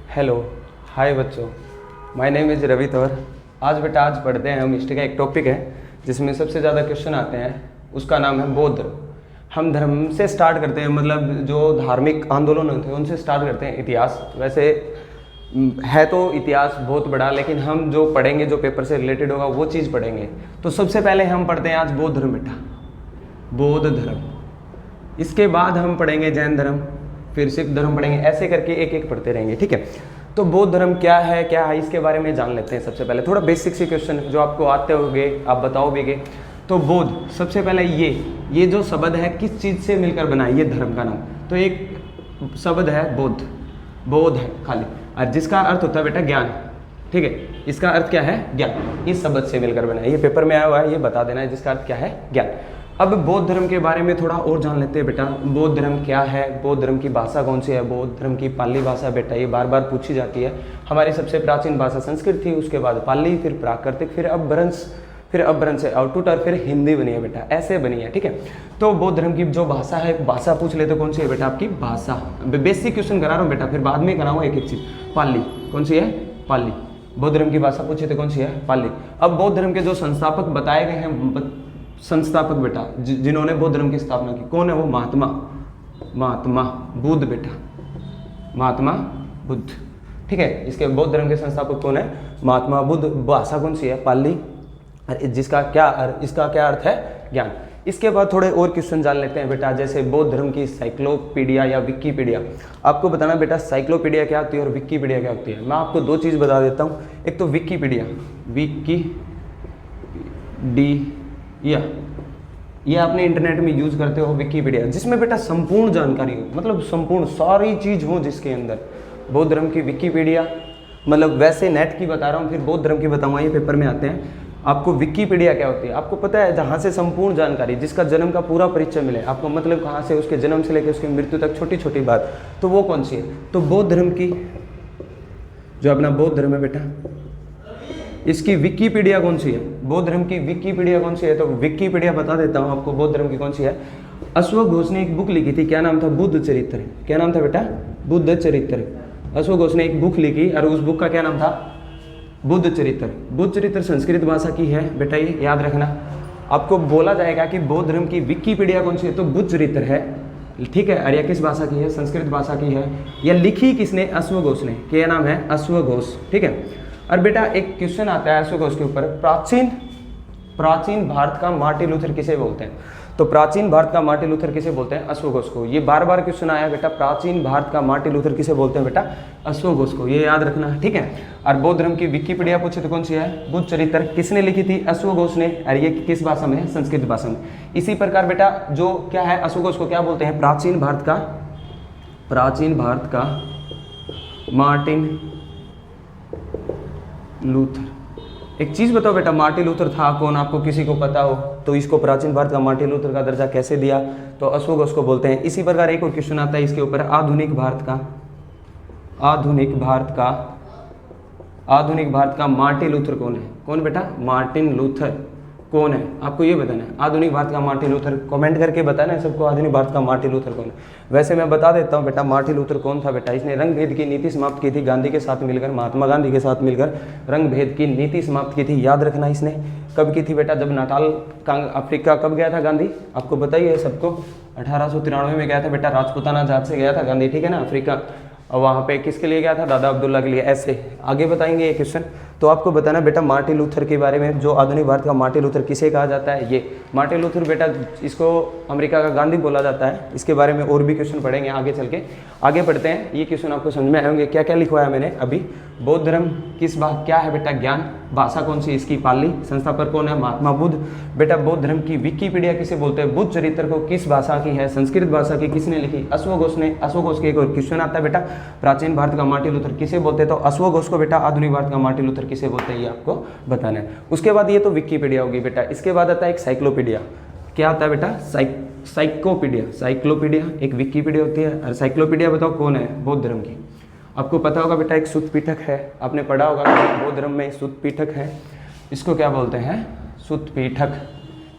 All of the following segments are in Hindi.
हेलो, हाय बच्चों, माय नेम इज़ रवि तौर। आज पढ़ते हैं हम हिस्ट्री का एक टॉपिक है जिसमें सबसे ज़्यादा क्वेश्चन आते हैं, उसका नाम है बौद्ध धर्म। हम धर्म से स्टार्ट करते हैं, मतलब जो धार्मिक आंदोलन होते हैं उनसे स्टार्ट करते हैं। इतिहास वैसे है तो इतिहास बहुत बड़ा, लेकिन हम जो पढ़ेंगे, जो पेपर से रिलेटेड होगा वो चीज़ पढ़ेंगे। तो सबसे पहले हम पढ़ते हैं आज बौद्ध धर्म बेटा, बौद्ध धर्म। इसके बाद हम पढ़ेंगे जैन धर्म, फिर सिख धर्म पढ़ेंगे, ऐसे करके एक एक पढ़ते रहेंगे, ठीक है। तो बौद्ध धर्म क्या है इसके बारे में जान लेते हैं। सबसे पहले थोड़ा बेसिक सी क्वेश्चन जो आपको आते होंगे, आप बताओगे। तो बौद्ध, सबसे पहले ये जो शब्द है किस चीज़ से मिलकर बना है, ये धर्म का नाम। तो एक शब्द है बौद्ध, बौद्ध है खाली, और जिसका अर्थ होता है बेटा ज्ञान, ठीक है। इसका अर्थ क्या है? ज्ञान। इस शब्द से मिलकर बना है, ये पेपर में आया हुआ है, ये बता देना है जिसका अर्थ क्या है, ज्ञान। अब बौद्ध धर्म के बारे में थोड़ा और जान लेते हैं बेटा। बौद्ध धर्म क्या है, बौद्ध धर्म की भाषा कौन सी है? बौद्ध धर्म की पाली भाषा बेटा, ये बार बार पूछी जाती है। हमारी सबसे प्राचीन भाषा संस्कृत थी, उसके बाद पाली, फिर प्राकृतिक, फिर अपभ्रंश से आउटपुट, और फिर हिंदी बनी है बेटा, ऐसे बनी है, ठीक है। तो बौद्ध धर्म की जो भाषा है, भाषा पूछ लेते कौन सी है बेटा आपकी भाषा। बेसिक क्वेश्चन करा रहा हूँ बेटा, फिर बाद में कराऊँ एक एक चीज़। पाली कौन सी है? पाली। बौद्ध धर्म की भाषा पूछे तो कौन सी है? पाली। अब बौद्ध धर्म के जो संस्थापक बताए गए हैं, संस्थापक बेटा जिन्होंने बौद्ध धर्म की स्थापना की, कौन है वो? महात्मा बुद्ध बेटा, महात्मा बुद्ध, ठीक है। इसके बौद्ध धर्म के संस्थापक कौन है? महात्मा बुद्ध। भाषा कौन सी है? पाली। और इसका क्या अर्थ है? ज्ञान। इसके बाद थोड़े और क्वेश्चन जान लेते हैं बेटा, जैसे बौद्ध धर्म की साइक्लोपीडिया या विकीपीडिया। आपको बताना बेटा साइक्लोपीडिया क्या होती है और विकीपीडिया क्या होती है। मैं आपको दो चीज़ बता देता हूँ। एक तो विकीपीडिया, ये आपने इंटरनेट में यूज करते हो विकीपीडिया, जिसमें बेटा संपूर्ण जानकारी हो, मतलब संपूर्ण सारी चीज हो जिसके अंदर। बौद्ध धर्म की विकीपीडिया, मतलब वैसे नेट की बता रहा हूँ, फिर बौद्ध धर्म की बताऊंगा, ये पेपर में आते हैं। आपको विकीपीडिया क्या होती है आपको पता है? जहाँ से संपूर्ण जानकारी, जिसका जन्म का पूरा परिचय मिले आपको, मतलब कहाँ से, उसके जन्म से लेकर उसकी मृत्यु तक छोटी छोटी बात, तो वो कौन सी है? तो बौद्ध धर्म की, जो अपना बौद्ध धर्म है बेटा, इसकी विकीपीडिया कौन सी है? बौद्ध धर्म की विकीपीडिया कौन सी है? तो विकीपीडिया बता देता हूँ आपको बौद्ध धर्म की कौन सी है। अश्वघोष घोष ने एक बुक लिखी थी, क्या नाम था? बुद्ध चरित्र। क्या नाम था बेटा? बुद्ध चरित्र। अश्वघोष घोष ने एक बुक लिखी और उस बुक का क्या नाम था? बुद्ध चरित्र। बुद्ध चरित्र संस्कृत भाषा की है बेटा, ये याद रखना। आपको बोला जाएगा कि बौद्ध धर्म की विकीपीडिया कौन सी है, तो बुद्ध चरित्र है, ठीक है। और यह किस भाषा की है? संस्कृत भाषा की है। यह लिखी किसने? अश्वघोष घोष ने। क्या नाम है? अश्वघोष घोष, ठीक है। और बेटा एक क्वेश्चन आता है अश्वघोष के ऊपर, प्राचीन भारत का मार्टिन लूथर किसे बोलते हैं? तो प्राचीन भारत का मार्टिन लूथर किसे बोलते हैं? अश्वघोष को। ये बार बार क्वेश्चन आया बेटा, प्राचीन भारत का मार्टिन लूथर किसे बोलते हैं बेटा? अश्वघोष को, ये याद रखना, ठीक है। और बौद्ध धर्म की विकीपीडिया पूछे तो कौन सी है? बुद्ध चरित्र। किसने लिखी थी? अश्वघोष ने। और ये किस भाषा में है? संस्कृत भाषा में। इसी प्रकार बेटा जो क्या है, अश्वघोष को क्या बोलते हैं? प्राचीन भारत का मार्टिन लूथर। एक चीज बताओ बेटा, मार्टिन लूथर था कौन? आपको किसी को पता हो तो इसको प्राचीन भारत का मार्टिन लूथर का दर्जा कैसे दिया? तो अश्वघोष को बोलते हैं। इसी प्रकार एक और क्वेश्चन आता है इसके ऊपर, आधुनिक भारत का मार्टिन लूथर कौन है? कौन बेटा? मार्टिन लूथर कौन है? आपको ये बताना है। आधुनिक भारत का मार्टिन लूथर, कमेंट करके बताना है सबको, आधुनिक भारत का मार्टिन लूथर कौन है। वैसे मैं बता देता हूँ बेटा, मार्टिन लूथर कौन था बेटा? इसने रंग भेद की नीति समाप्त की थी, गांधी के साथ मिलकर, महात्मा गांधी के साथ मिलकर रंग भेद की नीति समाप्त की थी। याद रखना, इसने कब की थी बेटा? जब नाटाल अफ्रीका कब गया था गांधी? आपको बताइए सबको, 1893 में गया था बेटा, राजपूताना जहाज से गया था गांधी, ठीक है ना, अफ्रीका। और वहाँ पे किसके लिए गया था? दादा अब्दुल्ला के लिए। ऐसे आगे बताएंगे ये क्वेश्चन। तो आपको बताना बेटा मार्टिन लूथर के बारे में, जो आधुनिक भारत का मार्टिन लूथर किसे कहा जाता है? ये मार्टिन लूथर बेटा, इसको अमेरिका का गांधी बोला जाता है। इसके बारे में और भी क्वेश्चन पढ़ेंगे आगे चल के। आगे पढ़ते हैं, ये क्वेश्चन आपको समझ में आएंगे। क्या क्या लिखवाया मैंने अभी? बौद्ध धर्म किस क्या है बेटा? ज्ञान। भाषा कौन सी? इसकी पाली। संस्थापक कौन है? महात्मा बुद्ध। बेटा बौद्ध धर्म की विकीपीडिया किसे बोलते हैं? बुद्ध चरित्र को किस भाषा की है? संस्कृत भाषा की। किसने लिखी? अश्वघोष ने। अश्वघोष के एक और क्वेश्चन आता है बेटा, प्राचीन भारत का मार्टिन लूथर किसे बोलते हैं? तो अश्वघोष को बेटा। आधुनिक भारत का मार्टिन लूथर किसे बोलते हैं ये आपको बताना है। उसके बाद ये तो विकीपीडिया होगी बेटा। इसके बाद आता है एक साइक्लोपीडिया। क्या आता है बेटा? साइक्लोपीडिया एक विकीपीडिया होती है। और साइक्लोपीडिया बताओ कौन है? बौद्ध धर्म की। आपको पता होगा बेटा एक सुत्त पीठक है, आपने पढ़ा होगा बौद्ध धर्म में सुत्त पीठक है, इसको क्या बोलते हैं? सुत्त पीठक।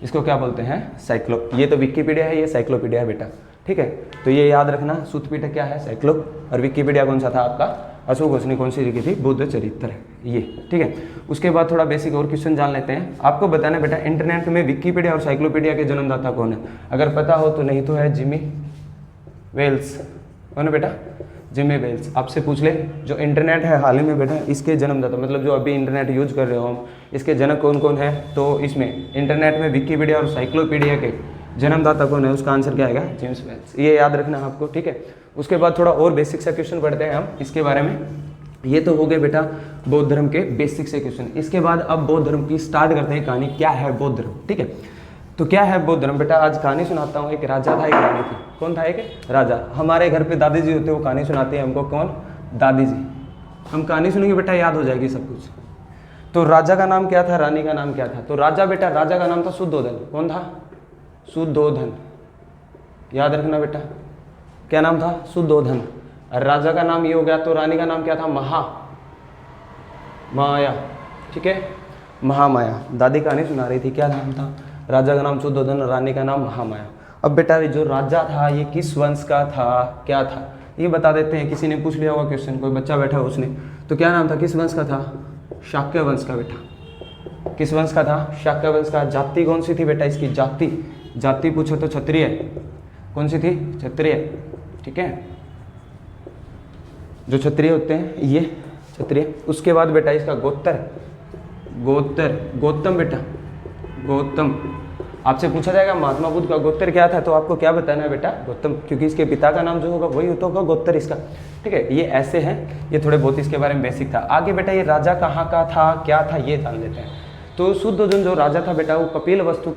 इसको क्या बोलते हैं? साइक्लो। ये तो विकीपीडिया है, ये साइक्लोपीडिया है बेटा, ठीक है। तो ये याद रखना, सुत्त पीठक क्या है? साइक्लो। और विकीपीडिया कौन सा था आपका? अशोक घोष ने कौन सी लिखी थी? बुद्ध चरित्र, ये। ठीक है, उसके बाद थोड़ा बेसिक और क्वेश्चन जान लेते हैं। आपको बताना है बेटा इंटरनेट में विकिपीडिया और साइक्लोपीडिया के जन्मदाता कौन है? अगर पता हो तो, नहीं तो है जिमी वेल्स। कौन है बेटा? Jimmy Wales. आपसे पूछ ले जो इंटरनेट है हाल ही में बेटा, इसके जन्मदाता मतलब जो अभी इंटरनेट यूज कर रहे हो हम, इसके जनक कौन कौन है? तो इसमें इंटरनेट में विकिपीडिया और साइक्लोपीडिया के जन्मदाता कौन है? उसका आंसर क्या आएगा? James Wales. ये याद रखना है आपको। ठीक है, उसके बाद थोड़ा और बेसिक सा क्वेश्चन पढ़ते हैं हम इसके बारे में। ये तो हो गए बेटा बौद्ध धर्म के बेसिक से क्वेश्चन। इसके बाद अब बौद्ध धर्म की स्टार्ट करते हैं कहानी, क्या है बौद्ध धर्म। ठीक है, तो क्या है बौद्ध धर्म बेटा? आज कहानी सुनाता हूँ। एक राजा था, एक रानी थी। कौन था? एक राजा। हमारे घर पे दादी जी होते हैं, वो कहानी सुनाती है हमको। कौन? दादी जी। हम कहानी सुनेंगे बेटा, याद हो जाएगी सब कुछ। तो राजा का नाम क्या था, रानी का नाम क्या था? तो राजा बेटा, राजा का नाम था शुद्धोधन। कौन था? शुद्धोधन। याद रखना बेटा, क्या नाम था? शुद्धोधन। और राजा का नाम ये हो गया, तो रानी का नाम क्या था? माया। ठीक है, महामाया। दादी कहानी सुना रही थी, क्या नाम था? राजा का नाम शुद्धोधन, रानी का नाम महामाया। अब बेटा जो राजा था ये किस वंश का था, क्या था, ये बता देते हैं। किसी ने पूछ लिया होगा क्वेश्चन, कोई बच्चा बैठा हो उसने, तो क्या नाम था? किस वंश का था? शाक्य वंश का बेटा। किस वंश का था? शाक्य वंश का। जाति कौन सी थी बेटा इसकी? जाति पूछो तो क्षत्रिय। कौन सी थी? क्षत्रिय। ठीक है, जो क्षत्रिय होते हैं ये क्षत्रिय। उसके बाद बेटा इसका गौतम बेटा, गौतम। आपसे पूछा जाएगा महात्मा बुद्ध का गोत्र क्या था, तो आपको क्या बताना है बेटा? गौतम, क्योंकि इसके पिता का नाम जो होगा वही तो होगा गोत्र इसका। ठीक है, ये ऐसे हैं, ये थोड़े बहुत इसके बारे में बेसिक था। आगे बेटा ये राजा कहाँ का था, क्या था, ये जान लेते हैं। तो शुद्धोधन जो राजा था बेटा, वो कपिल वस्तु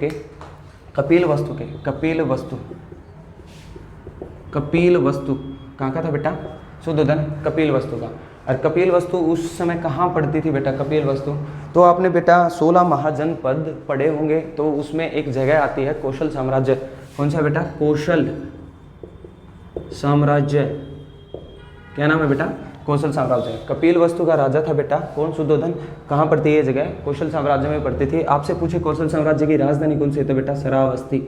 कहाँ का था बेटा? शुद्धोधन कपिल वस्तु का। और कपिल वस्तु उस समय कहाँ पड़ती थी बेटा? कपिल वस्तु तो आपने बेटा 16 महाजनपद पढ़े होंगे, तो उसमें एक जगह आती है कौशल साम्राज्य। कौन सा बेटा? कौशल साम्राज्य। क्या नाम है बेटा? कौशल साम्राज्य। कपिल वस्तु का राजा था बेटा कौन? शुद्धोधन। कहाँ पड़ती है ये जगह? कौशल साम्राज्य में पड़ती थी। आपसे पूछे कौशल साम्राज्य की राजधानी कौन सी है, तो बेटा श्रावस्ती।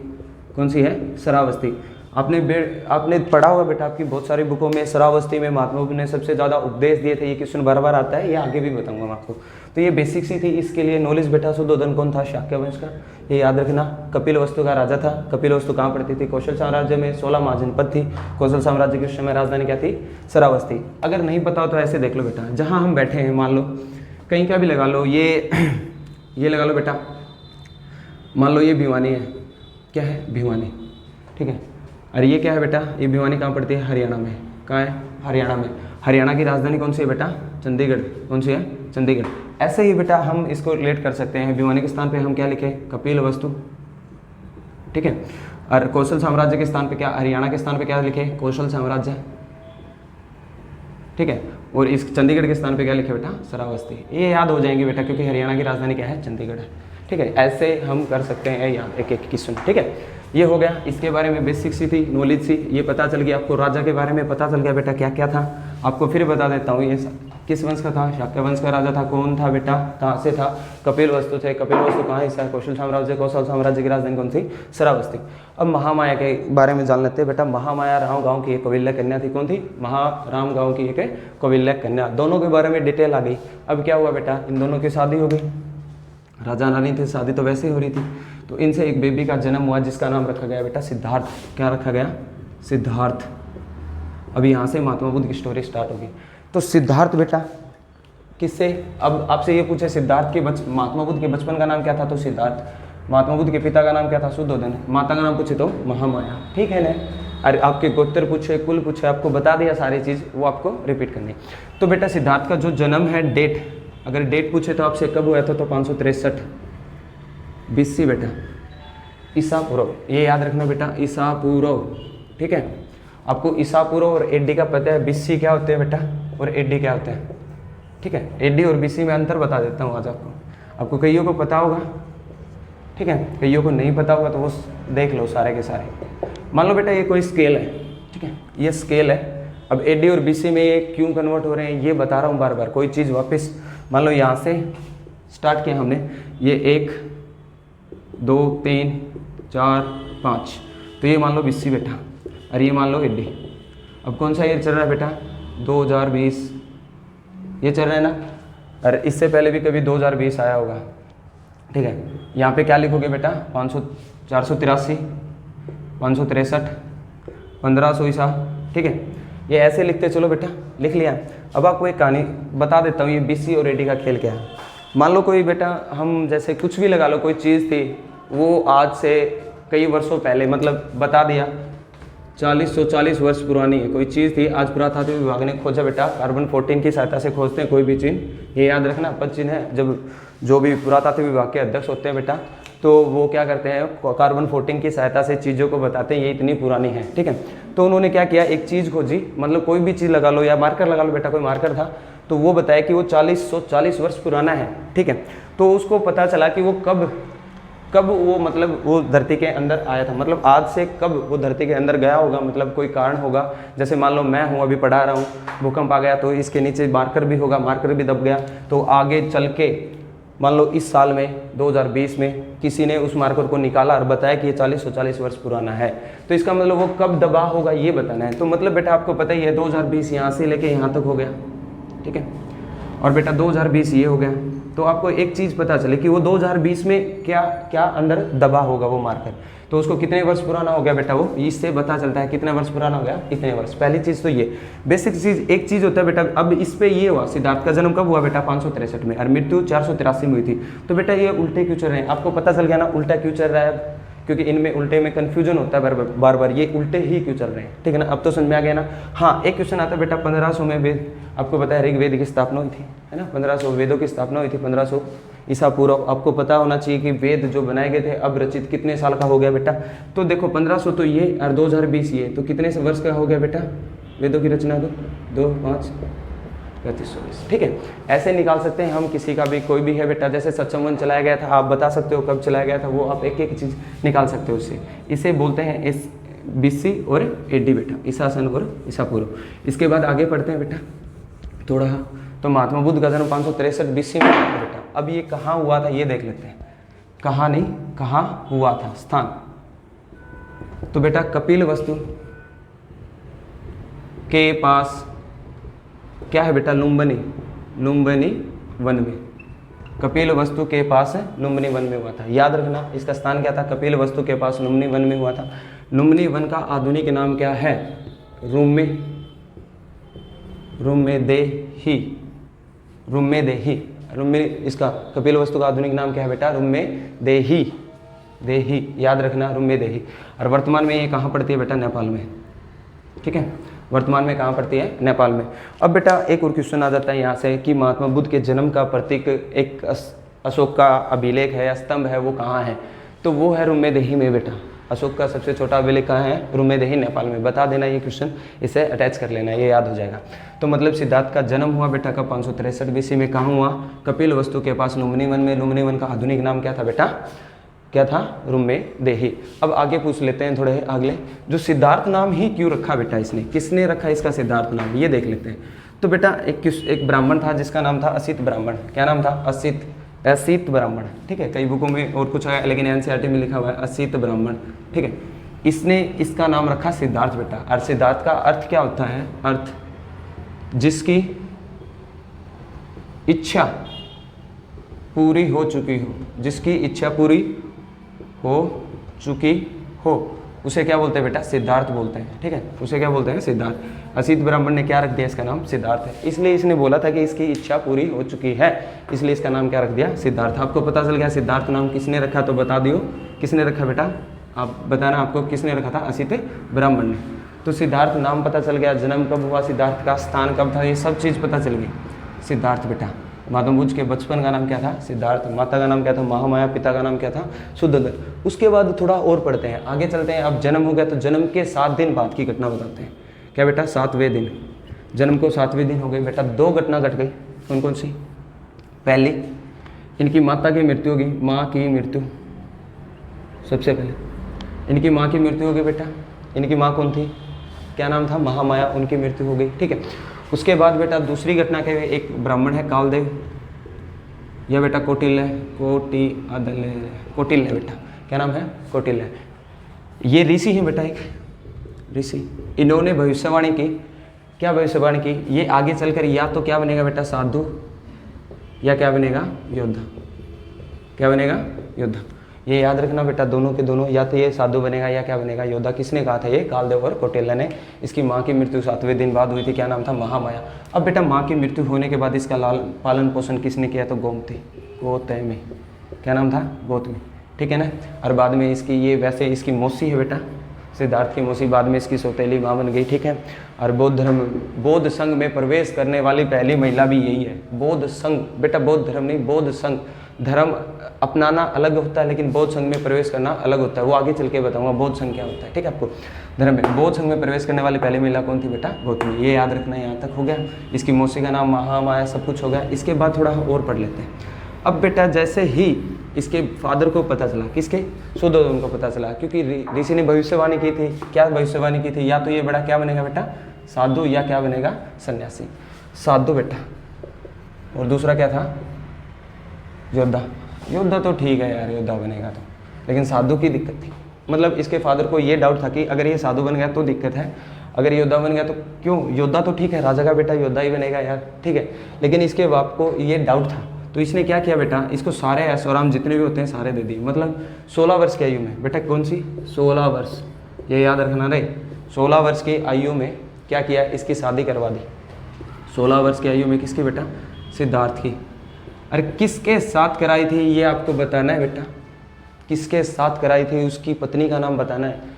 कौन सी है? श्रावस्ती। आपने पढ़ा होगा बेटा, आपकी बहुत सारी बुकों में श्रावस्ती में महात्मा बुद्ध ने सबसे ज़्यादा उपदेश दिए थे। ये क्वेश्चन बार बार आता है, ये आगे भी बताऊंगा मैं आपको। तो ये बेसिक सी थी इसके लिए नॉलेज बेटा। शुद्धोधन कौन था? शाक्य वंश का, ये याद रखना। कपिल वस्तु का राजा था। कपिल वस्तु कहाँ पड़ती थी? कौशल साम्राज्य में। 16 महाजनपद थी कौशल साम्राज्य की। उस समय राजधानी क्या थी? श्रावस्ती। अगर नहीं पता हो तो ऐसे देख लो बेटा, जहाँ हम बैठे हैं मान लो कहीं का भी लगा लो, ये लगा लो बेटा, मान लो ये भिवानी है। क्या है? भिवानी। ठीक है, और ये क्या है बेटा? ये भिवानी कहाँ पड़ती है? हरियाणा में। कहाँ है? हरियाणा में। हरियाणा की राजधानी कौन सी है बेटा? चंडीगढ़। कौन सी है? चंडीगढ़। ऐसे ही बेटा हम इसको रिलेट कर सकते हैं। भिवानी के स्थान पे हम क्या लिखे? कपिल वस्तु। ठीक है, और कौशल साम्राज्य के स्थान पे क्या? हरियाणा के स्थान पे क्या लिखे? कौशल साम्राज्य। ठीक है, और इस चंडीगढ़ के स्थान पे क्या लिखे बेटा? श्रावस्ती। ये याद हो जाएंगे बेटा, क्योंकि हरियाणा की राजधानी क्या है? चंडीगढ़ है। ठीक है, ऐसे हम कर सकते हैं याद एक एक क्वेश्चन। ठीक है, ये हो गया इसके बारे में बेसिक सी थी नॉलेज सी, ये पता चल गया आपको। राजा के बारे में पता चल गया बेटा क्या क्या था। आपको फिर बता देता हूँ, ये किस वंश का था? शाक्य वंश का राजा था। कौन था बेटा? कहाँ से था? कपिल वस्तु थे। कपिल वस्तु कहाँ हिस्सा है? कौशल साम्राज्य। कौशल साम्राज्य की राजधानी कौन थी? श्रावस्ती। अब महामाया के बारे में जान लेते हैं बेटा। महामाया राम गाँव की एक कौविल्य कन्या थी। कौन थी? राम गाँव की एक कौविल्य कन्या। दोनों के बारे में डिटेल आ गई। अब क्या हुआ बेटा? इन दोनों की शादी हो गई। राजा रानी थे, शादी तो वैसे ही हो रही थी। तो इनसे एक बेबी का जन्म हुआ जिसका नाम रखा गया बेटा सिद्धार्थ। क्या रखा गया? सिद्धार्थ। अब यहाँ से महात्मा बुद्ध की स्टोरी स्टार्ट होगी। तो सिद्धार्थ बेटा किससे? अब आपसे ये पूछे सिद्धार्थ के महात्मा बुद्ध के बचपन का नाम क्या था? तो सिद्धार्थ। महात्मा बुद्ध के पिता का नाम क्या था? शुद्धोधन। माता का नाम पूछे तो महामाया। ठीक है ना? अरे आपके गोत्र पूछे, कुल पूछे, आपको बता दिया सारी चीज़, वो आपको रिपीट करनी। तो बेटा सिद्धार्थ का जो जन्म है, डेट, अगर डेट पूछे तो आपसे कब हुआ था? तो 563 BC बेटा, ईसा पूर्व। ये याद रखना बेटा, ईसा पूर्व। ठीक है, आपको ईसा पूर्व और AD का पता है। BC क्या होते हैं बेटा और AD क्या होते हैं? ठीक है, AD और BC में अंतर बता देता हूँ आज आपको कईयों को पता होगा। ठीक है, कईयों को नहीं पता होगा तो वो देख लो सारे के सारे। मान लो बेटा ये कोई स्केल है। ठीक है, ये स्केल है। अब AD और BC में ये क्यों कन्वर्ट हो रहे हैं ये बता रहा हूँ बार बार। कोई चीज़ वापस मान लो यहाँ से स्टार्ट किया हमने, ये 1 2 3 4 5, तो ये मान लो BC बेटा, और ये मान लो AD। अब कौन सा ईयर चल रहा है बेटा? 2020 ये चल रहा है ना। और इससे पहले भी कभी 2020 आया होगा, ठीक है। यहाँ पे क्या लिखोगे बेटा, 483, 563, 1500 ईसा, ठीक है। ये ऐसे लिखते चलो बेटा, लिख लिया। अब आपको एक कहानी बता देता हूँ, ये BC और AD का खेल क्या है। मान लो कोई बेटा, हम जैसे कुछ भी लगा लो, कोई चीज़ थी वो आज से कई वर्षों पहले, मतलब बता दिया 140 वर्ष पुरानी है कोई चीज़ थी, आज पुरातात्विक विभाग ने खोजा बेटा, कार्बन 14 की सहायता से खोजते हैं कोई भी चिन्ह, ये याद रखना पद चिन्ह है। जब जो भी पुरातात्विक विभाग के अध्यक्ष होते हैं बेटा, तो वो क्या करते हैं, कार्बन 14 की सहायता से चीज़ों को बताते हैं ये इतनी पुरानी है, ठीक है। तो उन्होंने क्या किया, एक चीज़ खोजी, मतलब कोई भी चीज़ लगा लो या मार्कर लगा लो बेटा, कोई मार्कर था, तो वो बताया कि वो 140 वर्ष पुराना है, ठीक है। तो उसको पता चला कि वो कब वो, मतलब वो धरती के अंदर आया था, मतलब आज से कब वो धरती के अंदर गया होगा, मतलब कोई कारण होगा। जैसे मान लो मैं हूँ, अभी पढ़ा रहा हूँ, भूकंप आ गया तो इसके नीचे मार्कर भी होगा, मार्कर भी दब गया, तो आगे चल के मान लो इस साल में 2020 में किसी ने उस मार्कर को निकाला और बताया कि ये 140 वर्ष पुराना है, तो इसका मतलब वो कब दबा होगा ये बताना है। तो मतलब बेटा आपको पता ही है 2020 यहाँ से लेके यहाँ तक हो गया, ठीक है, और बेटा 2020 ये हो गया। तो आपको एक चीज़ पता चले कि वो 2020 में क्या क्या अंदर दबा होगा वो मार्कर, तो उसको कितने वर्ष पुराना हो गया बेटा, वो इससे पता चलता है कितने वर्ष पुराना हो गया, इतने वर्ष। पहली चीज़ तो ये बेसिक चीज़, एक चीज़ होता है बेटा। अब इस पे ये हुआ, सिद्धार्थ का जन्म कब हुआ बेटा, 563 में, और मृत्यु 483 में हुई थी। तो बेटा ये उल्टे क्यों चल रहे हैं, आपको पता चल गया ना उल्टा क्यों चल रहा है, क्योंकि इनमें उल्टे में कन्फ्यूजन होता है बार बार, ये उल्टे ही क्यों चल रहे हैं, ठीक है ना। अब तो समझ में आ गया ना। हाँ, एक क्वेश्चन आता है बेटा, 1500 में वेद, आपको पता है ऋग्वेद की स्थापना हुई थी, है ना, 1500 वेदों की स्थापना हुई थी, 1500 ईसा पूर्व। आपको पता होना चाहिए कि वेद जो बनाए गए थे अब रचित कितने साल का हो गया बेटा, तो देखो 1500 तो ये और 2020 ये, तो कितने वर्ष का हो गया बेटा वेदों की रचना को, 2, 5, 35, ठीक है। ऐसे निकाल सकते हैं हम, किसी का भी कोई भी है बेटा, जैसे सचमन चलाया गया था, आप बता सकते हो कब चलाया गया था, वो आप एक एक चीज़ निकाल सकते हो उससे। इसे बोलते हैं BC और AD बेटा, ईसा सन और ईसा पूर्व। इसके बाद आगे पढ़ते हैं बेटा थोड़ा, तो महात्मा बुद्ध का जन्म 563 BC में हुआ था बेटा। अब ये कहाँ हुआ था ये देख लेते हैं, कहाँ नहीं कहाँ हुआ था स्थान। तो बेटा कपिल वस्तु के पास क्या है बेटा, लुम्बिनी वन में, कपिल वस्तु के पास लुम्बिनी वन में हुआ था, याद रखना। इसका स्थान क्या था, कपिल वस्तु के पास लुम्बिनी वन में हुआ था। लुम्बिनी वन का आधुनिक नाम क्या है, रुम्मेदेही। इसका कपिल वस्तु का आधुनिक नाम क्या है बेटा, रुम्मेदेही, याद रखना, रुम्मेदेही। और वर्तमान में ये कहाँ पड़ती है बेटा, नेपाल में, ठीक है, वर्तमान में कहाँ पड़ती है, नेपाल में। अब बेटा एक और क्वेश्चन आ जाता है यहाँ से कि महात्मा बुद्ध के जन्म का प्रतीक एक अशोक का अभिलेख है या स्तंभ है, वो कहाँ है, तो वो है रुम्मेदेही में बेटा। अशोक का सबसे छोटा अभिलेख कहाँ है, रुम्मेदेही नेपाल में। बता देना ये क्वेश्चन, इसे अटैच कर लेना, ये याद हो जाएगा। तो मतलब सिद्धार्थ का जन्म हुआ बेटा कब, 563 BC में, कहाँ हुआ, कपिल वस्तु के पास लुम्बिनी वन में। लुम्बिनी वन का आधुनिक नाम क्या था बेटा, क्या था, रुम्मेदेही। अब आगे पूछ लेते हैं थोड़े अगले, जो सिद्धार्थ नाम ही क्यों रखा बेटा इसने, किसने रखा इसका सिद्धार्थ नाम, ये देख लेते हैं। तो बेटा एक ब्राह्मण था जिसका नाम था असित ब्राह्मण। क्या नाम था, असित ब्राह्मण, ठीक है। कई बुकों में और कुछ है, लेकिन NCERT में लिखा हुआ है असित ब्राह्मण, ठीक है। इसने इसका नाम रखा सिद्धार्थ बेटा। और सिद्धार्थ का अर्थ क्या होता है, अर्थ जिसकी इच्छा पूरी हो चुकी हो, जिसकी इच्छा पूरी हो चुकी हो, उसे क्या बोलते हैं बेटा, सिद्धार्थ बोलते हैं, ठीक है, उसे क्या बोलते हैं, सिद्धार्थ। असित ब्राह्मण ने क्या रख दिया, इसका नाम सिद्धार्थ है। इसलिए इसने बोला था कि इसकी इच्छा पूरी हो चुकी है, इसलिए इसका नाम क्या रख दिया, सिद्धार्थ। आपको पता चल गया सिद्धार्थ नाम किसने रखा, तो बता दियो किसने रखा बेटा, आप बताना आपको किसने रखा था, असित ब्राह्मण ने। तो सिद्धार्थ नाम पता चल गया, जन्म कब हुआ सिद्धार्थ का, स्थान कब था, ये सब चीज़ पता चल गई। सिद्धार्थ बेटा, महात्मा बुद्ध के बचपन का नाम क्या था, सिद्धार्थ। माता का नाम क्या था, महामाया। पिता का नाम क्या था, शुद्धोदन। उसके बाद थोड़ा और पढ़ते हैं, आगे चलते हैं। अब जन्म हो गया तो जन्म के 7 दिन बाद की घटना बताते हैं। क्या बेटा, 7वें दिन, जन्म को 7वें दिन हो गए बेटा। 2 घटना घट गई, कौन कौन सी, पहली इनकी माता की मृत्यु होगी, माँ की मृत्यु। सबसे पहले इनकी माँ की मृत्यु हो गई बेटा। इनकी माँ कौन थी, क्या नाम था, महामाया, उनकी मृत्यु हो गई, ठीक है। उसके बाद बेटा दूसरी घटना क्या है, एक ब्राह्मण है कालदेव, यह बेटा कौटिल्य बेटा, क्या नाम है, कौटिल्य। ये ऋषि हैं बेटा, एक ऋषि। इन्होंने भविष्यवाणी की, क्या भविष्यवाणी की, ये आगे चलकर या तो क्या बनेगा बेटा साधु या क्या बनेगा योद्धा, क्या बनेगा योद्धा। ये याद रखना बेटा, दोनों के दोनों या तो ये साधु बनेगा या क्या बनेगा योद्धा। किसने कहा था ये, कालदेव और कौटिल्य ने। इसकी माँ की मृत्यु 7वें दिन बाद हुई थी, क्या नाम था, महामाया। अब बेटा माँ की मृत्यु होने के बाद इसका पालन पोषण किसने किया, तो गोमती, गौतमी, क्या नाम था, गौतमी, ठीक है ना। और बाद में इसकी ये वैसे इसकी मौसी है बेटा, सिद्धार्थ की मौसी, बाद में इसकी सौतेली माँ बन गई, ठीक है। और बौद्ध संघ में प्रवेश करने वाली पहली महिला भी यही है, बौद्ध संघ बेटा, बौद्ध धर्म नहीं, बौद्ध संघ। धर्म अपनाना अलग होता है लेकिन बौद्ध संघ में प्रवेश करना अलग होता है, वो आगे चल के बताऊंगा बौद्ध संघ क्या होता है, ठीक है। आपको धर्म में बौद्ध संघ में प्रवेश करने वाली पहली महिला कौन थी बेटा, गौतमी। ये याद रखना, यहाँ तक हो गया। इसकी मौसी का नाम महामाया, सब कुछ हो गया। इसके बाद थोड़ा और पढ़ लेते हैं। अब बेटा जैसे ही इसके फादर को पता चला, किसके, शुद्धोधन को पता चला, क्योंकि ऋषि ने भविष्यवाणी की थी। क्या भविष्यवाणी की थी, या तो ये बड़ा क्या बनेगा बेटा साधु या क्या बनेगा सन्यासी। साधु बेटा, और दूसरा क्या था योद्धा। योद्धा तो ठीक है यार, योद्धा बनेगा तो, लेकिन साधु की दिक्कत थी। मतलब इसके फादर को ये डाउट था कि अगर ये साधु बन गया तो दिक्कत है, अगर योद्धा बन गया तो क्यों, योद्धा तो ठीक है, राजा का बेटा योद्धा ही बनेगा यार, ठीक है। लेकिन इसके बाप को ये डाउट था, तो इसने क्या किया बेटा, इसको सारे ऐशो आराम जितने भी होते हैं सारे दे दिए। मतलब 16 वर्ष की आयु में बेटा, कौन सी 16 वर्ष, ये याद रखना रे, 16 वर्ष की आयु में क्या किया, इसकी शादी करवा दी। 16 वर्ष की आयु में किसकी बेटा, सिद्धार्थ की। अरे किसके साथ कराई थी ये आपको बताना है बेटा, किसके साथ कराई थी, उसकी पत्नी का नाम बताना है।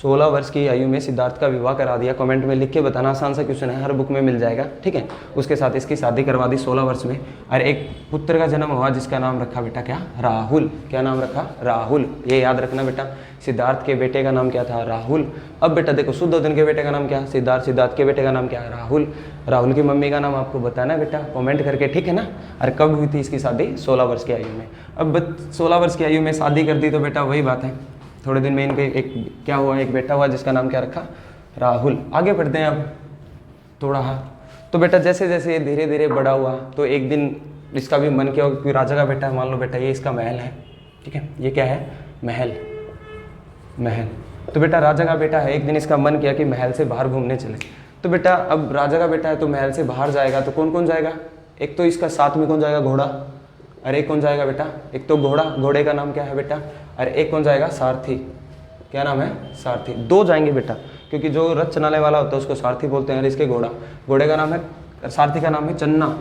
16 वर्ष की आयु में सिद्धार्थ का विवाह करा दिया, कमेंट में लिख के बताना, आसान सा क्वेश्चन है, हर बुक में मिल जाएगा, ठीक है। उसके साथ इसकी शादी करवा दी 16 वर्ष में, और एक पुत्र का जन्म हुआ जिसका नाम रखा बेटा क्या, राहुल। क्या नाम रखा, राहुल। ये याद रखना बेटा, सिद्धार्थ के बेटे का नाम क्या था, राहुल। अब बेटा देखो, शुद्धोधन के बेटे का नाम क्या, सिद्धार्थ। सिद्धार्थ के बेटे का नाम क्या, राहुल। राहुल की मम्मी का नाम आपको बताना है बेटा, कमेंट करके, ठीक है ना। और कब हुई थी इसकी शादी, 16 वर्ष की आयु में। अब 16 वर्ष की आयु में शादी कर दी तो बेटा वही बात है, थोड़े दिन में इनके एक क्या हुआ, एक बेटा हुआ जिसका नाम क्या रखा, राहुल। आगे बढ़ते हैं अब थोड़ा। तो बेटा जैसे जैसे ये धीरे धीरे बड़ा हुआ तो एक दिन इसका भी मन किया, क्योंकि राजा का बेटा है, मान लो बेटा ये इसका महल है, ठीक है, ये क्या है, महल, महल। तो बेटा राजा का बेटा है, एक दिन इसका मन किया कि महल से बाहर घूमने चले। तो बेटा अब राजा का बेटा है तो महल से बाहर जाएगा तो कौन कौन जाएगा, एक तो इसका साथ में कौन जाएगा, घोड़ा। अरे एक कौन जाएगा बेटा, एक तो घोड़ा, घोड़े का नाम क्या है बेटा, अरे एक कौन जाएगा, सारथी। क्या नाम है, सारथी। 2 जाएंगे बेटा, क्योंकि जो रथ चलाने वाला होता है उसको सारथी बोलते हैं। और इसके घोड़ा, घोड़े का नाम है, सारथी का नाम है चन्ना,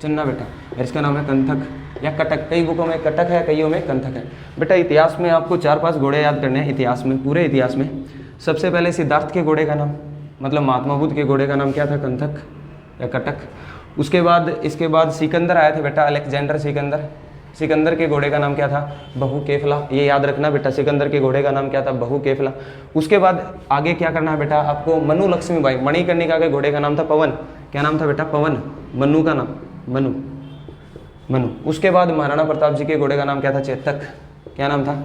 चन्ना बेटा। और इसका नाम है कंथक या कटक, कई बुकों में कटक है, कईयों में कंथक है। बेटा इतिहास में आपको 4-5 घोड़े याद करने हैं, इतिहास में, पूरे इतिहास में। सबसे पहले सिद्धार्थ के घोड़े का नाम, मतलब महात्मा बुद्ध के घोड़े का नाम क्या था, कंथक या कटक। उसके बाद इसके बाद सिकंदर आए थे बेटा, अलेक्जेंडर सिकंदर। सिकंदर के घोड़े का नाम क्या था, बहुकेफला। ये याद रखना बेटा, सिकंदर के घोड़े का नाम क्या था, बहुकेफला। उसके बाद आगे क्या करना है बेटा आपको, मनु लक्ष्मीबाई। मणिकर्णिका के घोड़े का नाम था पवन। क्या नाम था बेटा, पवन। मनु का नाम, मनु, मनु। उसके बाद महाराणा प्रताप जी के घोड़े का नाम क्या था, चेतक। क्या नाम था,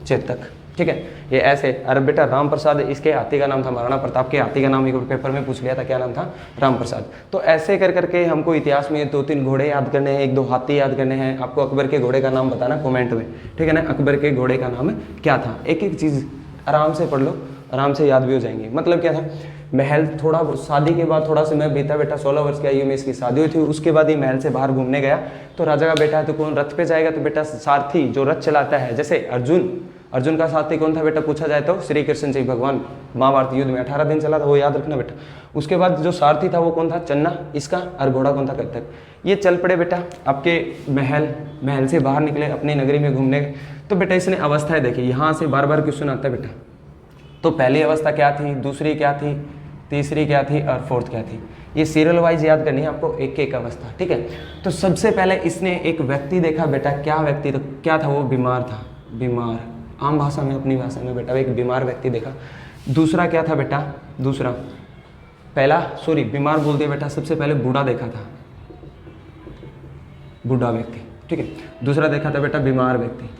चेतक, ठीक है। ये ऐसे। अरे बेटा राम प्रसाद, इसके हाथी का नाम था, महाराणा प्रताप के हाथी का नाम एक पेपर में पूछ लिया था, क्या नाम था, राम प्रसाद। तो ऐसे कर करके हमको इतिहास में 2-3 घोड़े याद करने हैं, 1-2 हाथी याद करने हैं। आपको अकबर के घोड़े का नाम बताना कमेंट में, ठीक है ना। अकबर के घोड़े का नाम क्या था, एक एक चीज़ आराम से पढ़ लो, आराम से याद भी हो जाएंगे। मतलब क्या था, महल, थोड़ा शादी के बाद थोड़ा समय बीता बेटा, 16 वर्ष की आयु में इसकी शादी हुई थी। उसके बाद ये महल से बाहर घूमने गया, तो राजा का बेटा है तो कौन रथ पे जाएगा, तो बेटा सारथी जो रथ चलाता है। जैसे अर्जुन, अर्जुन का सारथी कौन था बेटा, पूछा जाए तो श्री कृष्ण जी भगवान, महाभारत युद्ध में 18 दिन चला था, वो याद रखना बेटा। उसके बाद जो सारथी था वो कौन था, चन्ना इसका, और घोड़ा कौन था, कत्थक। ये चल पड़े बेटा आपके महल से बाहर निकले, अपनी नगरी में घूमने गए। तो बेटा इसने अवस्थाएं देखी, यहाँ से बार बार क्वेश्चन आता है बेटा। तो पहली अवस्था क्या थी, दूसरी क्या थी, तीसरी क्या थी, और फोर्थ क्या थी। ये सीरियल वाइज याद करनी है आपको, एक एक अवस्था, ठीक है। तो सबसे पहले इसने एक व्यक्ति देखा बेटा, क्या व्यक्ति, तो क्या था वो, बीमार था, बीमार, आम भाषा में, अपनी भाषा में बेटा, एक बीमार व्यक्ति देखा। दूसरा क्या था बेटा, दूसरा, पहला सॉरी बीमार बोल दिया बेटा, सबसे पहले बूढ़ा देखा था, बूढ़ा व्यक्ति, ठीक है। दूसरा देखा था बेटा बीमार व्यक्ति,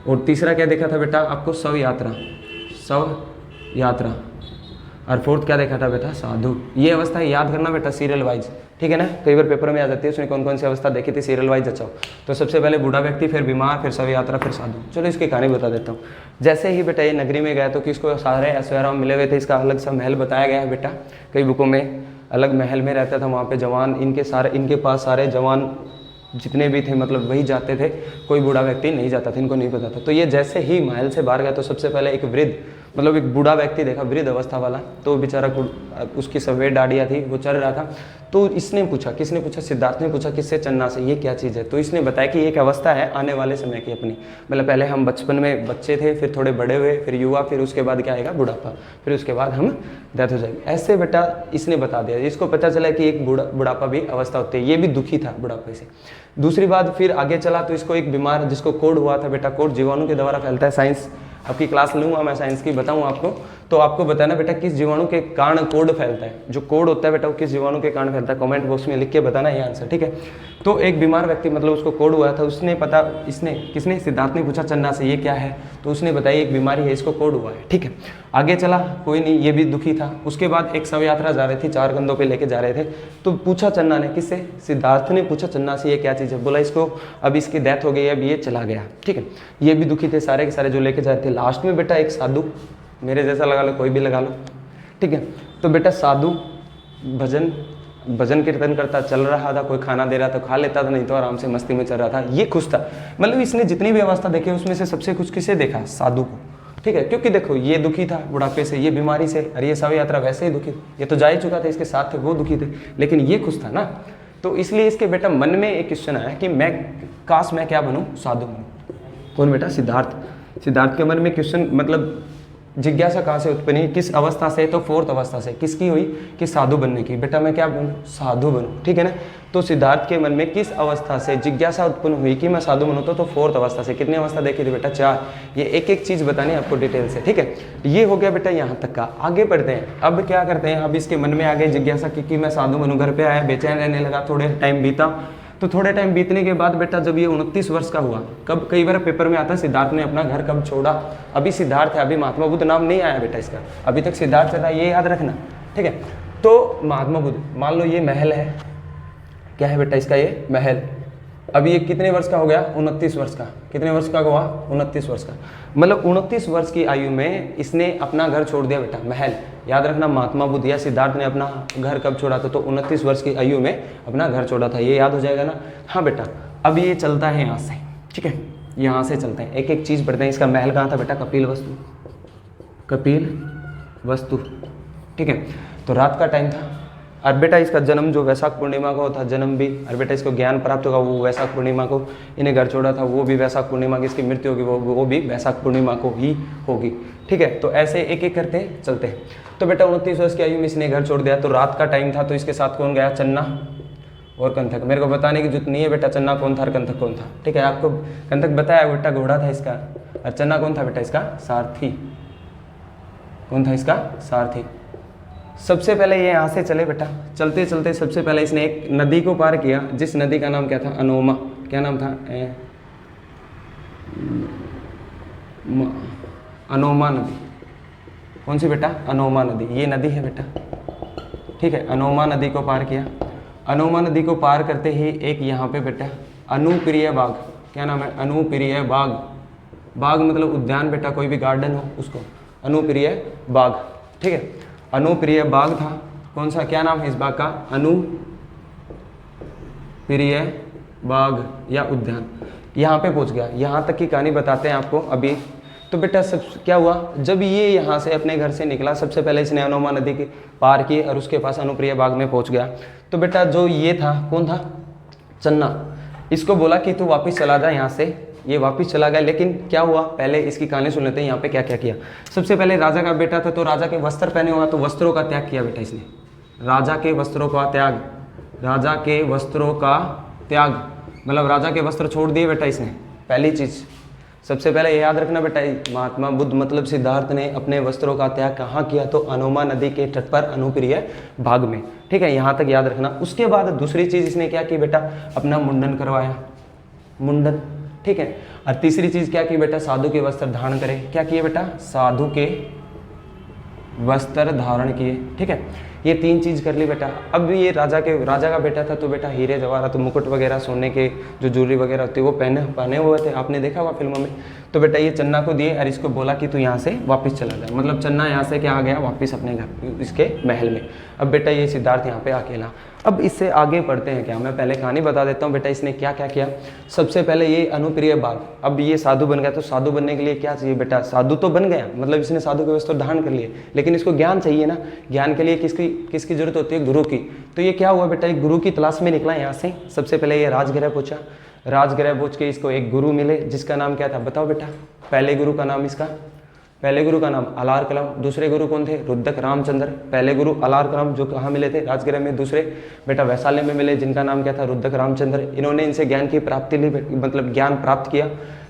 और तीसरा क्या देखा था बेटा आपको, शव यात्रा, शव यात्रा। और फोर्थ क्या देखा था बेटा, साधु। ये अवस्था याद करना बेटा सीरियल वाइज, ठीक है ना, कई बार पेपर में आ जाती है उसने कौन कौन सी अवस्था देखी थी सीरियल वाइज। अच्छा, तो सबसे पहले बूढ़ा व्यक्ति, फिर बीमार, फिर शव यात्रा, फिर साधु। चलो इसकी कहानी बता देता हूँ। जैसे ही बेटा ये नगरी में गया तो किसको सारे ऐश्वर्याराम मिले हुए थे, इसका अलग सा महल बताया गया है बेटा कई बुकों में, अलग महल में रहता था, वहाँ पे जवान इनके पास सारे जवान जितने भी थे मतलब वही जाते थे, कोई बूढ़ा व्यक्ति नहीं जाता था, इनको नहीं पता था। तो ये जैसे ही महल से बाहर गया तो सबसे पहले एक वृद्ध मतलब एक बूढ़ा व्यक्ति देखा, वृद्ध अवस्था वाला, तो बेचारा उसकी सफ़ेद दाढ़ियाँ थी, वो चल रहा था। तो इसने पूछा, किसने पूछा, सिद्धार्थ ने पूछा किससे, चन्ना से, ये क्या चीज़ है। तो इसने बताया कि एक अवस्था है आने वाले समय की अपनी, मतलब पहले हम बचपन में बच्चे थे, फिर थोड़े बड़े हुए, फिर युवा, फिर उसके बाद क्या आएगा बुढ़ापा, फिर उसके बाद हम डेथ हो जाएगी। ऐसे बेटा इसने बता दिया, इसको पता चला कि एक बुढ़ापा भी अवस्था होती है, ये भी दुखी था बुढ़ापे से। दूसरी बात फिर आगे चला तो इसको एक बीमार जिसको कोढ़ हुआ था बेटा, कोढ़ जीवाणु के द्वारा फैलता है। साइंस आपकी क्लास लूँगा मैं साइंस की, बताऊँ आपको, तो आपको बताना बेटा किस जीवाणु के कारण कोढ़ फैलता है, जो कोढ़ होता है बेटा वो किस जीवाणु के कारण फैलता है, कमेंट बॉक्स में लिख के बताना ये आंसर, ठीक है। तो एक बीमार व्यक्ति मतलब उसको कोढ़ हुआ था, उसने पता, इसने किसने, सिद्धार्थ ने पूछा चन्ना से ये क्या है, तो उसने बताया एक बीमारी है, इसको कोढ़ हुआ है, ठीक है। आगे चला, कोई नहीं, ये भी दुखी था। उसके बाद एक शव यात्रा जा रही थी, 4 कंधों पे लेके जा रहे थे, तो पूछा चन्ना ने, किससे, सिद्धार्थ ने पूछा चन्ना से ये क्या चीज़ है, बोला इसको अब इसकी डेथ हो गई, अब ये चला गया, ठीक है। ये भी दुखी थे सारे के सारे जो लेके जाते थे। लास्ट में बेटा एक साधु, मेरे जैसा लगा लो, कोई भी लगा लो, ठीक है। तो बेटा साधु भजन कीर्तन करता चल रहा था, कोई खाना दे रहा था खा लेता था, नहीं तो आराम से मस्ती में चल रहा था, ये खुश था। मतलब इसने जितनी भी अवस्था देखी उसमें से सबसे खुश किसे देखा, साधु को, ठीक है। क्योंकि देखो ये दुखी था बुढ़ापे से, ये बीमारी से, और ये शव यात्रा वैसे ही दुखी, ये तो जा ही चुका था, इसके साथ थे वो दुखी थे, लेकिन ये खुश था ना। तो इसलिए इसके बेटा मन में एक क्वेश्चन आया कि मैं काश मैं क्या बनूँ, साधु बनूँ। कौन बेटा, सिद्धार्थ के मन में क्वेश्चन मतलब जिज्ञासा कहाँ से उत्पन्न हुई, किस अवस्था से, तो 4th अवस्था से, किसकी हुई, कि साधु बनने की। बेटा मैं क्या बनूँ, साधु बनूँ, ठीक है ना। तो सिद्धार्थ के मन में किस अवस्था से जिज्ञासा उत्पन्न हुई कि मैं साधु बनूँ, तो 4th अवस्था से। कितनी अवस्था देखी थी बेटा, 4। ये एक एक चीज़ बतानी है आपको डिटेल से, ठीक है। ये हो गया बेटा यहाँ तक का। आगे बढ़ते हैं, अब क्या करते हैं, अब इसके मन में आ गई जिज्ञासा कि मैं साधु बनूँ। घर पर आया, बेचैन रहने लगा, थोड़े टाइम बीता, तो थोड़े टाइम बीतने के बाद बेटा जब ये 29 वर्ष का हुआ, कब, कई बार पेपर में आता है सिद्धार्थ ने अपना घर कब छोड़ा, अभी सिद्धार्थ है, अभी महात्मा बुद्ध नाम नहीं आया बेटा इसका, अभी तक सिद्धार्थ चल रहा है, ये याद रखना, ठीक है। तो महात्मा बुद्ध, मान लो ये महल है, क्या है बेटा इसका, ये महल। अभी ये कितने वर्ष का हो गया, 29 वर्ष का। कितने वर्ष का हुआ, 29 वर्ष का। मतलब 29 वर्ष की आयु में इसने अपना घर छोड़ दिया बेटा, महल। याद रखना, महात्मा बुद्ध या सिद्धार्थ ने अपना घर कब छोड़ा था, तो 29 वर्ष की आयु में अपना घर छोड़ा था, ये याद हो जाएगा ना। हाँ बेटा, अब ये चलता है यहाँ से, ठीक है, यहाँ से चलते हैं, एक एक चीज़ पढ़ते हैं। इसका महल कहाँ था बेटा, कपिल वस्तु, ठीक है। तो रात का टाइम था, और बेटा इसका जन्म जो वैशाख पूर्णिमा को था, जन्म भी, और बेटा इसको ज्ञान प्राप्त होगा वो वैशाख पूर्णिमा को, इन्हें घर छोड़ा था वो भी वैशाख पूर्णिमा की, इसकी मृत्यु होगी वो भी वैशाख पूर्णिमा को ही होगी, ठीक है। तो ऐसे एक एक करते चलते हैं। तो बेटा 29 वर्ष की आयु में इसने घर छोड़ दिया, तो रात का टाइम था, तो इसके साथ कौन गया, चन्ना और कंथक। मेरे को बताने की जरूरत नहीं है बेटा चन्ना कौन था और कंथक कौन था, ठीक है। आपको कंथक बताया बेटा घोड़ा था इसका, और चन्ना कौन था बेटा इसका, सारथी। कौन था इसका, सारथी। सबसे पहले ये यहाँ से चले बेटा, चलते चलते सबसे पहले इसने एक नदी को पार किया, जिस नदी का नाम क्या था, अनोमा। क्या नाम था, अनोमा नदी। कौन सी बेटा, अनोमा नदी, ये नदी है बेटा, ठीक है। अनोमा नदी को पार किया। अनोमा नदी को पार करते ही एक यहाँ पे बेटा अनुप्रिय बाग, क्या नाम है, अनुप्रिय बाग। बाग मतलब उद्यान बेटा, कोई भी गार्डन हो उसको, अनुप्रिय बाग, ठीक है। अनुप्रिय बाग था, कौन सा, क्या नाम है इस बाग का, अनुप्रिय बाग या उद्यान। यहाँ पे पहुँच गया, यहाँ तक की कहानी बताते हैं आपको अभी। तो बेटा सब क्या हुआ, जब ये यहाँ से अपने घर से निकला, सबसे पहले इसने अनोमा नदी के पार की और उसके पास अनुप्रिय बाग में पहुँच गया। तो बेटा जो ये था, कौन था, चन्ना, इसको बोला कि तू वापस चला जा यहाँ से। ये वापस चला गया, लेकिन क्या हुआ, पहले इसकी कहानी सुन लेते हैं, यहाँ पे क्या क्या किया। सबसे पहले राजा का बेटा था, तो राजा के वस्त्र पहने हुआ, तो वस्त्रों का त्याग किया बेटा इसने, राजा के वस्त्रों का त्याग, राजा के वस्त्रों का त्याग, मतलब राजा के वस्त्र छोड़ दिए बेटा इसने। पहली चीज़ सबसे पहले ये याद रखना बेटा, महात्मा बुद्ध मतलब सिद्धार्थ ने अपने वस्त्रों का त्याग कहाँ किया, तो अनोमा नदी के तट पर अनुप्रिय बाग में, ठीक है, यहाँ तक याद रखना। उसके बाद दूसरी चीज़ इसने क्या की बेटा, अपना मुंडन करवाया, मुंडन, ठीक है। और तीसरी चीज़ क्या की बेटा, साधु के वस्त्र धारण करे। क्या किए बेटा, साधु के वस्त्र धारण किए। ठीक है, ये 3 चीज़ कर ली बेटा। अब ये राजा का बेटा था तो बेटा हीरे जवाहरात, मुकुट वगैरह, सोने के जो ज्वेलरी वगैरह होती है वो पहने हुए थे, आपने देखा हुआ फिल्मों में। तो बेटा ये चन्ना को दिए और इसको बोला कि तू यहाँ से वापस चला जा, मतलब चन्ना यहाँ से क्या आ गया वापस अपने घर इसके महल में। अब बेटा ये सिद्धार्थ यहाँ पे अकेला। अब इससे आगे पढ़ते हैं क्या, मैं पहले कहानी बता देता हूँ बेटा इसने क्या क्या किया। सबसे पहले ये अनुप्रिय बाघ, अब ये साधु बन गया, तो साधु बनने के लिए क्या चाहिए बेटा, साधु तो बन गया, मतलब इसने साधु के वस्त्र धारण कर लिए, लेकिन इसको ज्ञान चाहिए ना। ज्ञान के लिए किसकी जरूरत होती है, गुरु की। तो ये क्या हुआ बेटा, एक गुरु की तलाश में निकला यहाँ से। सबसे पहले ये राजगृह पूछा, राजगृह पूछ के इसको एक गुरु मिले जिसका नाम क्या था बताओ बेटा। पहले गुरु का नाम इसका, पहले गुरु का नाम अलार कलम, दूसरे गुरु कौन थे, रुद्रक रामचंद्र। पहले गुरु अलार कलम जो कहाँ मिले थे, राजगृह में, दूसरे बेटा वैशाली में मिले जिनका नाम क्या था, रुद्रक रामचंद्र। इन्होंने इनसे ज्ञान की प्राप्ति ली, मतलब ज्ञान प्राप्त किया,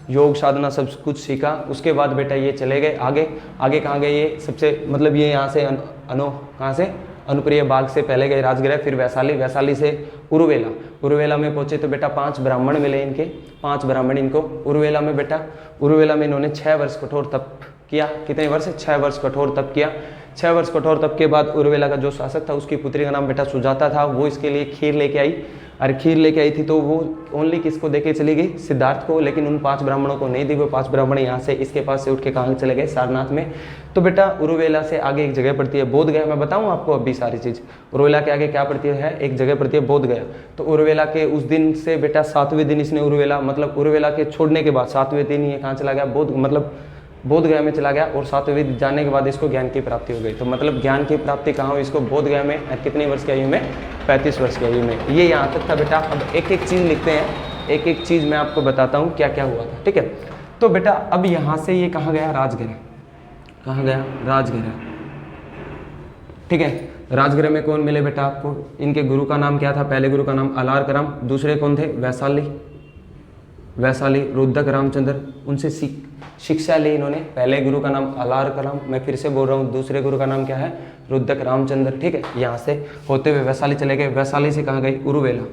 योग साधना सब कुछ सीखा। उसके बाद बेटा ये चले गए आगे कहाँ गए ये, सबसे मतलब ये यहाँ से कहाँ से अनुप्रिय बाग से पहले गए राजगृह, फिर वैशाली से उरुवेला में पहुंचे तो बेटा 5 ब्राह्मण मिले इनके, 5 ब्राह्मण इनको उरुवेला में बेटा। उरुवेला में इन्होंने 6 वर्ष कठोर तप किया। कितने वर्ष, 6 वर्ष कठोर तप किया। 6 वर्ष कठोर तप के बाद उरुवेला का जो शासक था उसकी पुत्री का नाम बेटा सुजाता था, वो इसके लिए खीर लेके आई। और खीर लेके आई थी तो वो ओनली किसको देके चली गई, सिद्धार्थ को, लेकिन उन 5 ब्राह्मणों को नहीं दी। वो 5 ब्राह्मण यहाँ से इसके पास से उठ के कहाँ चले गए, सारनाथ में। तो बेटा उरुवेला से आगे एक जगह पड़ती है बोध गया, मैं बताऊँ आपको अभी सारी चीज़। उरुवेला के आगे क्या पड़ती है, एक जगह पड़ती है बोध गया। तो उरुवेला के उस दिन से बेटा 7वें दिन इसने उरुवेला, मतलब उरुवेला के छोड़ने के बाद 7वें दिन ये कहाँ चला गया, बोध गया में चला गया। और 7वें दिन जाने के बाद इसको ज्ञान की प्राप्ति हो गई। तो मतलब ज्ञान की प्राप्ति कहाँ हुई इसको, बोध गया में। और कितनी वर्ष की आयु में, 35 वर्ष की आयु में। ये यहाँ तक था बेटा। अब एक एक चीज़ लिखते हैं, एक एक चीज़ मैं आपको बताता हूँ क्या क्या हुआ था। ठीक है, तो बेटा अब यहाँ से ये कहाँ गया, राजगृह। कहाँ गया, राजगृह। ठीक है, राजगृह में कौन मिले बेटा आपको, इनके गुरु का नाम क्या था, पहले गुरु का नाम अलार करम, दूसरे कौन थे, वैशाली रुद्रक रामचंद्र। उनसे शिक्षा ली इन्होंने। पहले गुरु का नाम अलार कलाम, मैं फिर से बोल रहा हूँ, दूसरे गुरु का नाम क्या है, रुद्रक रामचंद्र। ठीक है, यहाँ से होते हुए वैशाली चले गए। वैशाली से कहाँ गई, उरुवेला।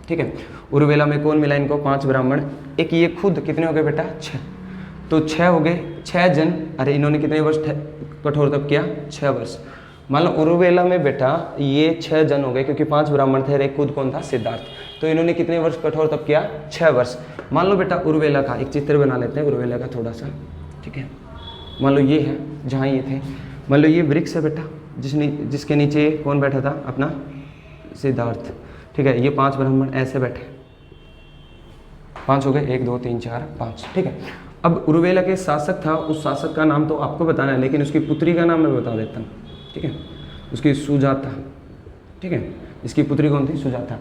ठीक है, उरुवेला में कौन मिला इनको, 5 ब्राह्मण। एक ये खुद कितने हो गए बेटा, 6। तो 6 हो गए, 6 जन। अरे इन्होंने कितने वर्ष कठोर तप किया, 6 वर्ष। मान लो उरुवेला में बेटा ये 6 जन हो गए, क्योंकि 5 ब्राह्मण थे, एक खुद कौन था, सिद्धार्थ। तो इन्होंने कितने वर्ष कठोर तप किया, 6 वर्ष। मान लो बेटा उरुवेला का एक चित्र बना लेते हैं, उरुवेला का थोड़ा सा। ठीक है, मान लो ये है जहाँ ये थे, मान लो ये वृक्ष है बेटा, जिसके नीचे कौन बैठा था, अपना सिद्धार्थ। ठीक है, ये 5 ब्राह्मण ऐसे बैठे, 5 हो गए, 1 2 3 4 5। ठीक है, अब उरुवेला के शासक था, उस शासक का नाम तो आपको बताना है, लेकिन उसकी पुत्री का नाम मैं बता देता हूँ। ठीक है, उसकी सुजाता। ठीक है, इसकी पुत्री कौन थी, सुजाता।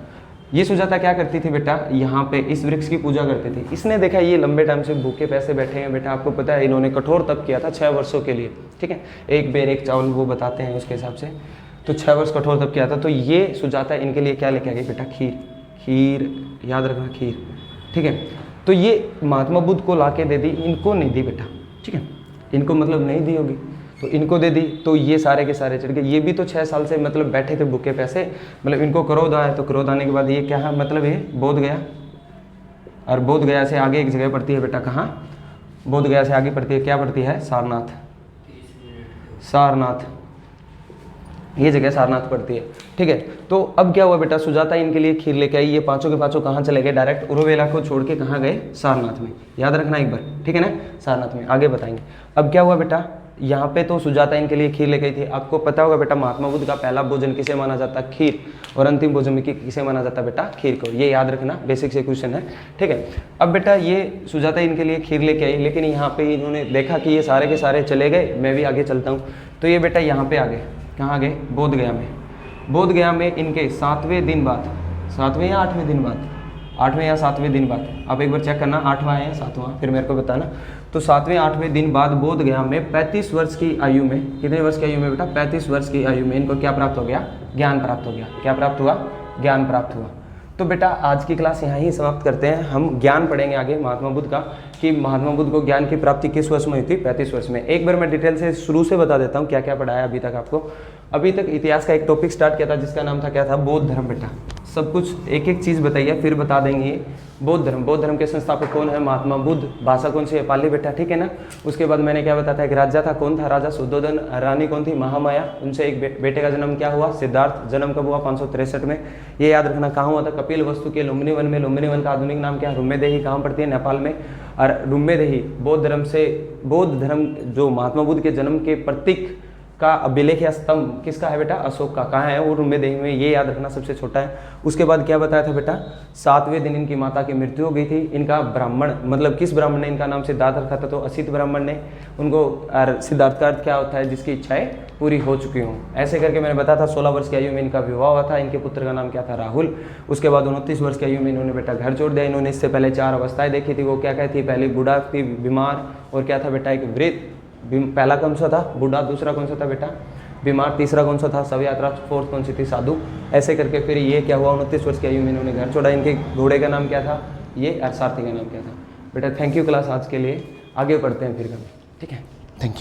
ये सुजाता क्या करती थी बेटा, यहाँ पे इस वृक्ष की पूजा करती थी। इसने देखा ये लंबे टाइम से भूखे पैसे बैठे हैं बेटा, आपको पता है इन्होंने कठोर तप किया था 6 वर्षों के लिए। ठीक है, एक बेर एक चावल वो बताते हैं उसके हिसाब से, तो 6 वर्ष कठोर तप किया था। तो ये सुजाता इनके लिए क्या लेके आ गई बेटा, खीर, याद रखना खीर। ठीक है, तो ये महात्मा बुद्ध को ला के दे दी, इनको नहीं दी बेटा। ठीक है, इनको मतलब नहीं दी होगी तो इनको दे दी। तो ये सारे के सारे चढ़ गए। ये भी तो 6 साल से मतलब बैठे थे भूखे पैसे, मतलब इनको क्रोध आया, तो क्रोध आने के बाद ये क्या है, मतलब ये बोध गया। और बोध गया से आगे एक जगह पड़ती है बेटा, कहाँ, बोध गया से आगे पड़ती है, क्या पड़ती है, सारनाथ। ये जगह सारनाथ पड़ती है। ठीक है, तो अब क्या हुआ बेटा, सुजाता इनके लिए खीर लेके आई। ये 5 के 5 कहाँ चले गए, डायरेक्ट उरुवेला को छोड़ के कहाँ गए, सारनाथ में। याद रखना एक बार, ठीक है ना, सारनाथ में। आगे बताएंगे। अब क्या हुआ बेटा, यहाँ पे तो सुजाता इनके लिए खीर लेके आई थी। आपको पता होगा बेटा, महात्मा बुद्ध का पहला भोजन किसे माना जाता है, खीर। और अंतिम भोजन में किसे माना जाता है बेटा, खीर को। ये याद रखना, बेसिक से क्वेश्चन है। ठीक है, अब बेटा ये सुजाता इनके लिए खीर लेके आई, लेकिन यहाँ पे इन्होंने देखा कि ये सारे के सारे चले गए, मैं भी आगे चलता हूँ। तो ये बेटा यहाँ पे आ गए, कहाँ गए, बोध गया में। बोध गया में इनके 7वें दिन बाद, 7वें या 8वें दिन बाद, 8वें या 7वें दिन बाद, आप एक बार चेक करना 8वां है या 7वां, फिर मेरे को बताना। तो 7वें 8वें दिन बाद बोध गया में 35 वर्ष की आयु में, कितने वर्ष की आयु में बेटा, 35 वर्ष की आयु में इनको क्या प्राप्त हो गया, ज्ञान प्राप्त हो गया। क्या प्राप्त हुआ, ज्ञान प्राप्त हुआ। तो बेटा आज की क्लास यहाँ ही समाप्त करते हैं। हम ज्ञान पढ़ेंगे आगे महात्मा बुद्ध का, कि महात्मा बुद्ध को ज्ञान की प्राप्ति किस वर्ष में हुई थी, 35 वर्ष में। एक बार मैं डिटेल से शुरू से बता देता हूँ क्या क्या पढ़ाया अभी तक आपको। अभी तक इतिहास का एक टॉपिक स्टार्ट किया था जिसका नाम था क्या था, बौद्ध धर्म बेटा। सब कुछ एक एक चीज़ बताइए, फिर बता देंगे। बौद्ध धर्म के संस्थापक कौन है? महात्मा बुद्ध। भाषा कौन सी है? पाली बेटा, ठीक है ना। उसके बाद मैंने क्या बताया था, एक राजा था, कौन था? राजा शुद्धोधन। रानी कौन थी? महामाया। उनसे एक बेटे का जन्म क्या हुआ? सिद्धार्थ। जन्म कब हुआ? 563 में। ये याद रखना। कहाँ हुआ था? कपिल वस्तु के लुम्बिनी वन में। लुम्बिनी वन का आधुनिक नाम क्या है? रुम्मेदेही। कहाँ पड़ती है? नेपाल में। और रुम्मेदेही बौद्ध धर्म जो महात्मा बुद्ध के जन्म के प्रतीक का अभिलेख या स्तंभ किसका है बेटा? अशोक का। कहाँ है वो? रुम्मेदेही में। ये याद रखना, सबसे छोटा है। उसके बाद क्या बताया था बेटा? 7वें दिन इनकी माता की मृत्यु हो गई थी। इनका ब्राह्मण, मतलब किस ब्राह्मण ने इनका नाम सिद्धार्थ रखा था? तो असित ब्राह्मण ने उनको। सिद्धार्थ का अर्थ क्या होता है? जिसकी इच्छाएं पूरी हो चुकी हों। ऐसे करके मैंने बताया था 16 वर्ष की आयु में इनका विवाह हुआ था। इनके पुत्र का नाम क्या था? राहुल। उसके बाद 29 वर्ष की आयु में इन्होंने बेटा घर छोड़ दिया। इन्होंने इससे पहले 4 अवस्थाएं देखी थी। वो क्या क्या थी? पहले बूढ़ा थी, बीमार, और क्या था बेटा? एक वृद्ध। पहला कौन सा था? बूढ़ा। दूसरा कौन सा था बेटा? बीमार। तीसरा कौन सा था? शव यात्रा। फोर्थ कौन सी थी? साधु। ऐसे करके फिर ये क्या हुआ? 29 वर्ष की आयु में इन्होंने घर छोड़ा। इनके घोड़े का नाम क्या था? ये। सारथी का नाम क्या था? बेटा थैंक यू क्लास आज के लिए। आगे पढ़ते हैं फिर कभी, ठीक है।